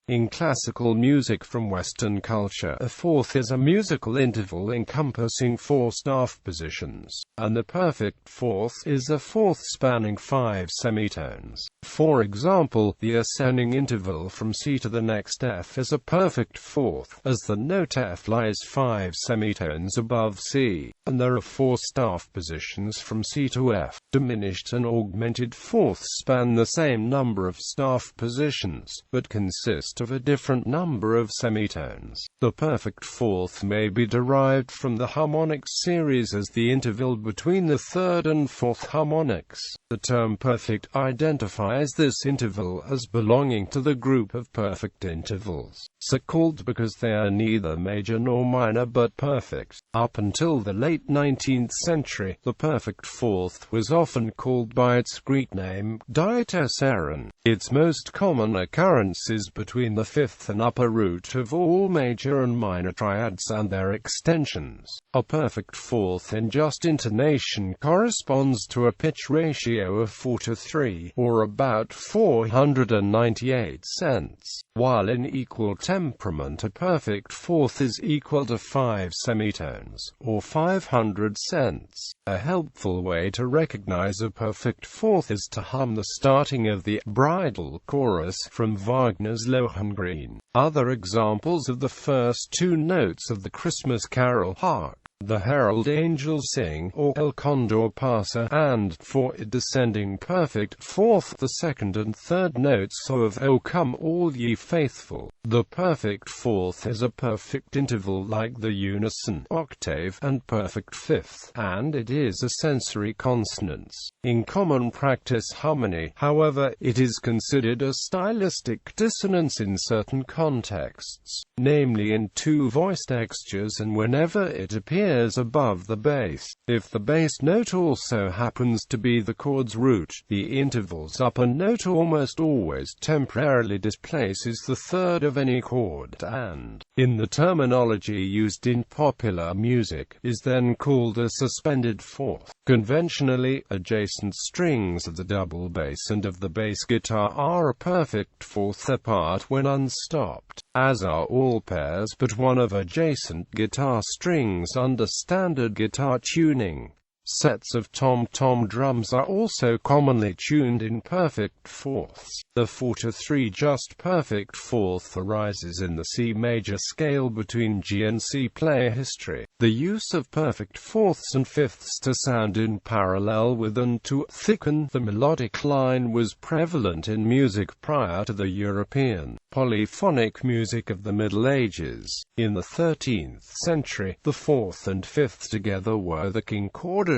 In classical music from Western culture, a fourth is a musical interval encompassing 4 staff positions, and the perfect fourth is a fourth spanning 5 semitones. For example, the ascending interval from C to the next F is a perfect fourth, as the note F lies 5 semitones above C, and there are 4 staff positions from C to F. Diminished and augmented fourths span the same number of staff positions, but consist of a different number of semitones. The perfect fourth may be derived from the harmonics series as the interval between the third and fourth harmonics. The term perfect identifies this interval as belonging to the group of perfect intervals, so called because they are neither major nor minor but perfect. Up until the late 19th century, the perfect fourth was often called by its Greek name, dissonant. Its most common occurrence is between the fifth and upper root of all major and minor triads and their extensions. A perfect fourth in just intonation corresponds to a pitch ratio of 4:3, or about 498 cents, while in equal temperament a perfect fourth is equal to 5 semitones, or 500 cents. A helpful way to recognize a perfect fourth is to hum the starting of the bridal chorus from Wagner's Lohengrin. Other examples of the first 2 notes of the Christmas carol, Hark! The Herald Angels Sing, or El Condor Pasa, and, for a descending perfect fourth, the second and third notes of O Come All Ye Faithful. The perfect fourth is a perfect interval like the unison, octave, and perfect fifth, and it is a sensory consonance. In common practice harmony, however, it is considered a stylistic dissonance in certain contexts, namely in 2 voice textures and whenever it appears above the bass. If the bass note also happens to be the chord's root, the interval's upper note almost always temporarily displaces the third of any chord, and, in the terminology used in popular music, is then called a suspended fourth. Conventionally, adjacent strings of the double bass and of the bass guitar are a perfect fourth apart when unstopped, as are all pairs but one of adjacent guitar strings under standard guitar tuning. Sets of tom-tom drums are also commonly tuned in perfect fourths. The 4:3 just perfect fourth arises in the C major scale between G and C. Play history. The use of perfect fourths and fifths to sound in parallel with and to thicken the melodic line was prevalent in music prior to the European polyphonic music of the Middle Ages. In the 13th century, the fourth and fifth together were the concordancia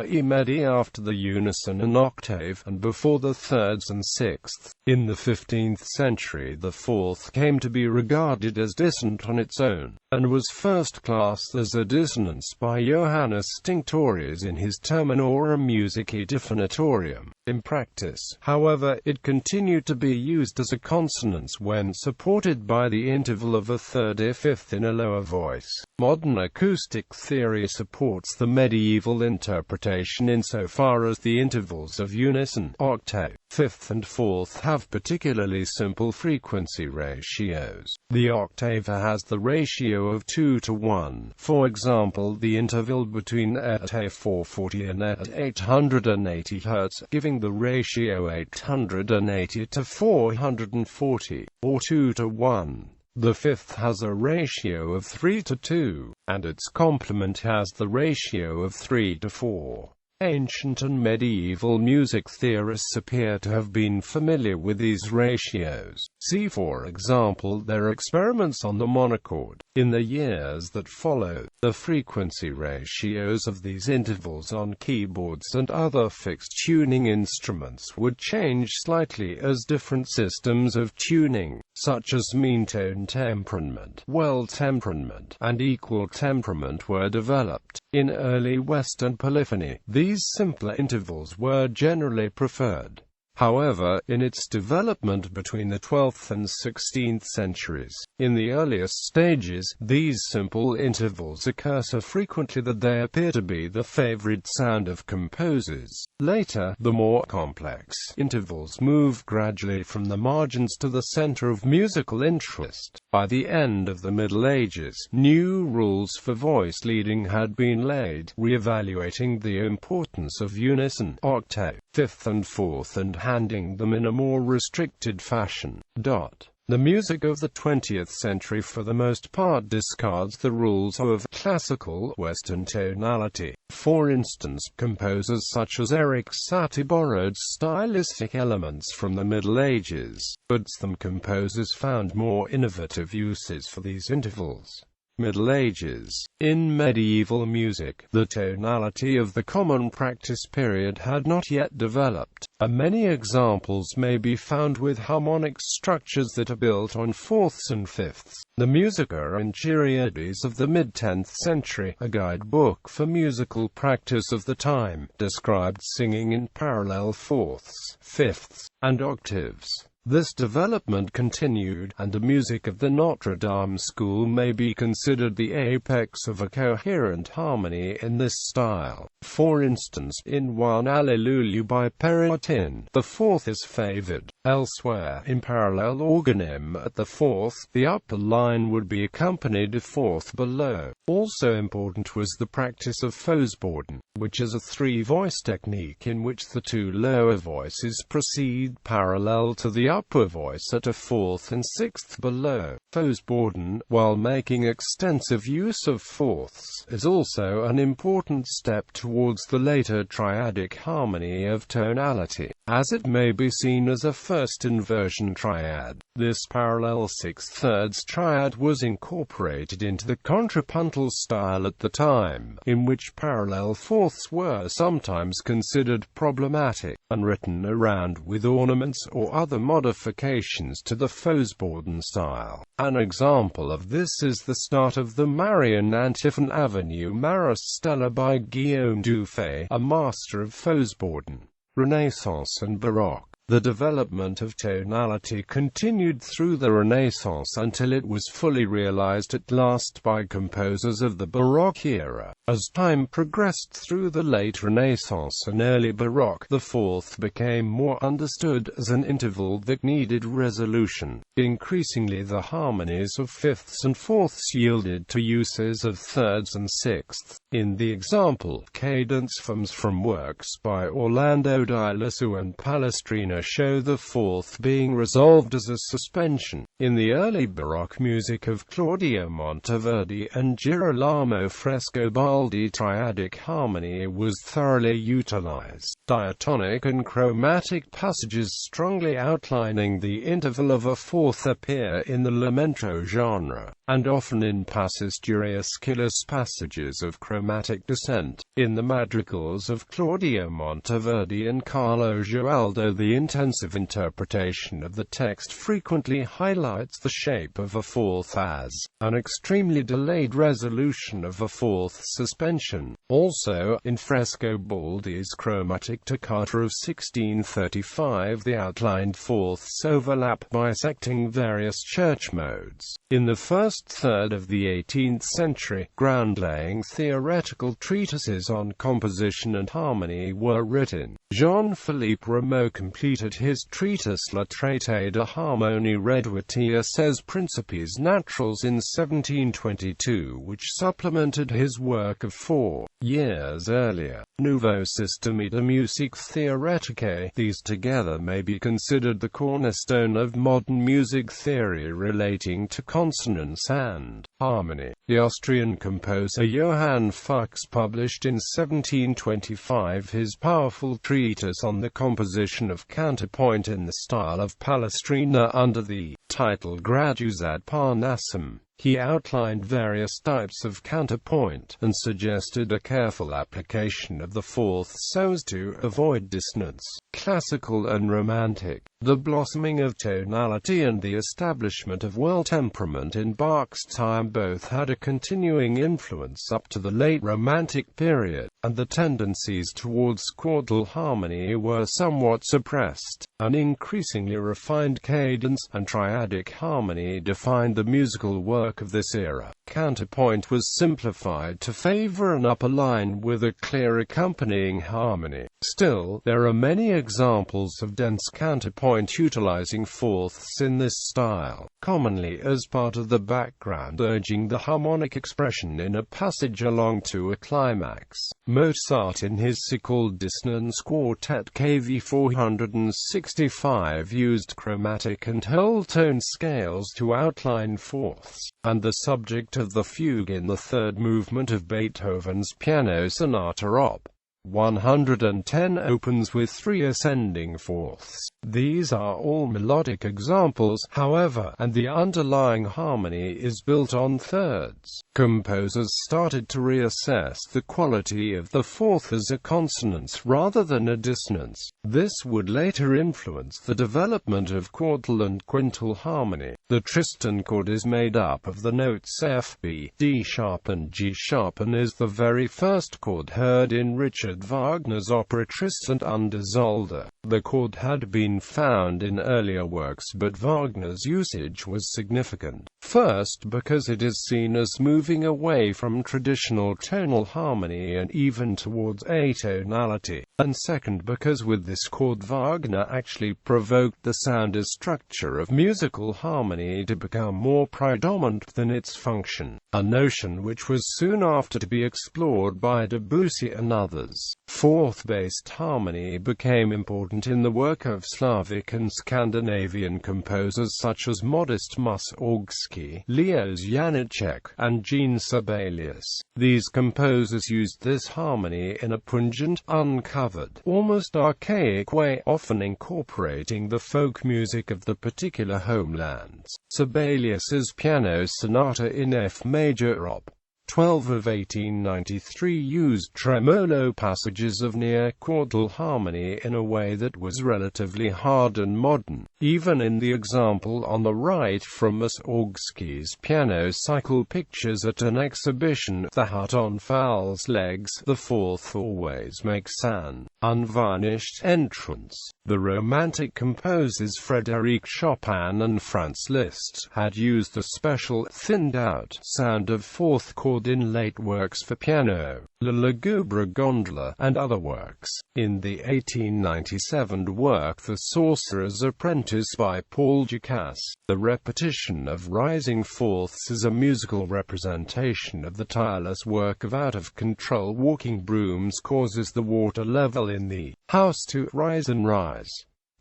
immedi after the unison and octave, and before the thirds and sixths. In the 15th century, the fourth came to be regarded as dissonant on its own, and was first classed as a dissonance by Johannes Tinctorius in his Terminora Musicae Definitorium. In practice, however, it continued to be used as a consonance when supported by the interval of a third or fifth in a lower voice. Modern acoustic theory supports the medieval interpretation insofar as the intervals of unison, octave, fifth and fourth have particularly simple frequency ratios. The octave has the ratio of 2:1. For example, the interval between at 440 and at 880 Hz, giving the ratio 880 to 440, or 2:1. The fifth has a ratio of 3:2, and its complement has the ratio of 3:4. Ancient and medieval music theorists appear to have been familiar with these ratios. See for example their experiments on the monochord. In the years that followed, the frequency ratios of these intervals on keyboards and other fixed tuning instruments would change slightly as different systems of tuning, such as mean tone temperament, well temperament, and equal temperament were developed. In early Western polyphony, these simpler intervals were generally preferred. However, in its development between the 12th and 16th centuries, in the earliest stages, these simple intervals occur so frequently that they appear to be the favorite sound of composers. Later, the more complex intervals moved gradually from the margins to the center of musical interest. By the end of the Middle Ages, new rules for voice leading had been laid, re-evaluating the importance of unison, octave, fifth and fourth, and handing them in a more restricted fashion. The music of the 20th century for the most part discards the rules of classical Western tonality. For instance, composers such as Erik Satie borrowed stylistic elements from the Middle Ages, but some composers found more innovative uses for these intervals. Middle Ages. In medieval music, the tonality of the common practice period had not yet developed. Many examples may be found with harmonic structures that are built on fourths and fifths. The Musica Enchiriades of the mid-10th century, a guidebook for musical practice of the time, described singing in parallel fourths, fifths, and octaves. This development continued, and the music of the Notre Dame school may be considered the apex of a coherent harmony in this style. For instance, in One Alleluia by Perotin, the fourth is favored. Elsewhere, in parallel organim at the fourth, the upper line would be accompanied a fourth below. Also important was the practice of Fosbourden, which is a three-voice technique in which the two lower voices proceed parallel to the upper voice at a fourth and sixth below. Fosbourden, while making extensive use of fourths, is also an important step towards the later triadic harmony of tonality, as it may be seen as a first inversion triad. This parallel six-thirds triad was incorporated into the contrapuntal style at the time, in which parallel fourths were sometimes considered problematic, and written around with ornaments or other modifications to the Fosbourden style. An example of this is the start of the Marian antiphon Avenue Maristella by Guillaume Dufay, a master of Fosbourden. Renaissance and Baroque. The development of tonality continued through the Renaissance until it was fully realized at last by composers of the Baroque era. As time progressed through the late Renaissance and early Baroque, the fourth became more understood as an interval that needed resolution. Increasingly, the harmonies of fifths and fourths yielded to uses of thirds and sixths. In the example, cadence forms from works by Orlando di Lassu and Palestrina show the fourth being resolved as a suspension. In the early Baroque music of Claudio Monteverdi and Girolamo Frescobaldi, triadic harmony was thoroughly utilized. Diatonic and chromatic passages strongly outlining the interval of a fourth appear in the lamento genre, and often in passus durascilis passages of chromatic descent. In the madrigals of Claudio Monteverdi and Carlo Giraldo, the intensive interpretation of the text frequently highlights the shape of a fourth as an extremely delayed resolution of a fourth suspension. Also, in Frescobaldi's chromatic toccata of 1635, the outlined fourths overlap, bisecting various church modes. In the first third of the 18th century, ground-laying theoretical treatises on composition and harmony were written. Jean-Philippe Rameau completed his treatise La Traité de harmonie réduite ses principes naturels in 1722, which supplemented his work of 4 years earlier. Nouveau système de musique théorétique. These together may be considered the cornerstone of modern music theory relating to consonance and harmony. The Austrian composer Johann Fuchs published in 1725 his powerful treatise on the composition of counterpoint in the style of Palestrina under the title Gradus ad Parnassum. He outlined various types of counterpoint, and suggested a careful application of the fourth so as to avoid dissonance. Classical and Romantic. The blossoming of tonality and the establishment of world temperament in Bach's time both had a continuing influence up to the late Romantic period, and the tendencies towards chordal harmony were somewhat suppressed. An increasingly refined cadence and triadic harmony defined the musical work of this era. Counterpoint was simplified to favor an upper line with a clear accompanying harmony. Still, there are many examples of dense counterpoint utilizing fourths in this style, commonly as part of the background urging the harmonic expression in a passage along to a climax. Mozart in his so-called Dissonance Quartet KV 465 used chromatic and whole tone scales to outline fourths, and the subject of the fugue in the third movement of Beethoven's Piano Sonata Op. 110 opens with 3 ascending fourths. These are all melodic examples, however, and the underlying harmony is built on thirds. Composers started to reassess the quality of the fourth as a consonance rather than a dissonance. This would later influence the development of chordal and quintal harmony. The Tristan chord is made up of the notes F, B, D sharp and G sharp and is the very first chord heard in Richard Wagner's opera Tristan und Isolde. The chord had been found in earlier works, but Wagner's usage was significant. First, because it is seen as moving away from traditional tonal harmony and even towards atonality, and second, because with this chord Wagner actually provoked the sound as structure of musical harmony to become more predominant than its function, a notion which was soon after to be explored by Debussy and others. Fourth-based harmony became important in the work of Slavic and Scandinavian composers such as Modest Mussorgsky, Leos Janáček, and Jean Sibelius. These composers used this harmony in a pungent, uncovered, almost archaic way, often incorporating the folk music of the particular homelands. Sibelius's Piano Sonata in F major Op. 12 of 1893 used tremolo passages of near-chordal harmony in a way that was relatively hard and modern. Even in the example on the right from Mussorgsky's piano cycle pictures at an exhibition, the hut on fowl's legs, the fourth always makes an unvarnished entrance. The Romantic composers Frédéric Chopin and Franz Liszt had used the special, thinned-out sound of fourth chord in late works for piano, La Lugubre Gondola, and other works. In the 1897 work The Sorcerer's Apprentice by Paul Dukas, the repetition of rising fourths is a musical representation of the tireless work of out-of-control walking brooms causes the water level in the house to rise and rise.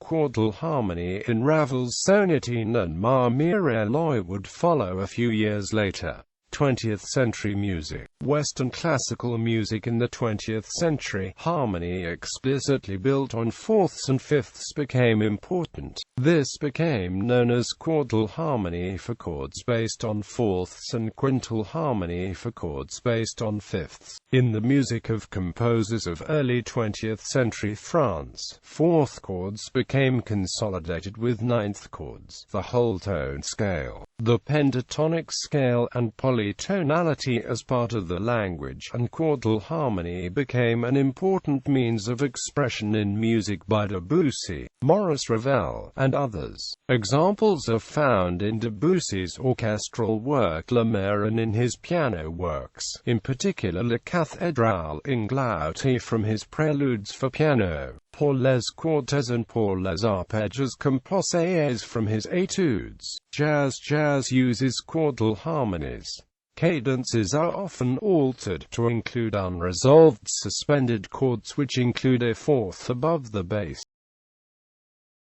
Chordal harmony in Ravel's Sonatine and Ma Mireloi would follow a few years later. 20th century music. Western classical music in the 20th century, harmony explicitly built on fourths and fifths became important. This became known as chordal harmony for chords based on fourths and quintal harmony for chords based on fifths. In the music of composers of early 20th century France, fourth chords became consolidated with ninth chords, the whole tone scale, the pentatonic scale, and polytonality as part of the language, and chordal harmony became an important means of expression in music by Debussy, Maurice Ravel, and others. Examples are found in Debussy's orchestral work La Mer and in his piano works, in particular La Cathédrale Inglauti from his Preludes for piano, Pour les cordes and Pour les arpèges composés from his Etudes. Jazz uses chordal harmonies. Cadences are often altered to include unresolved suspended chords which include a fourth above the bass.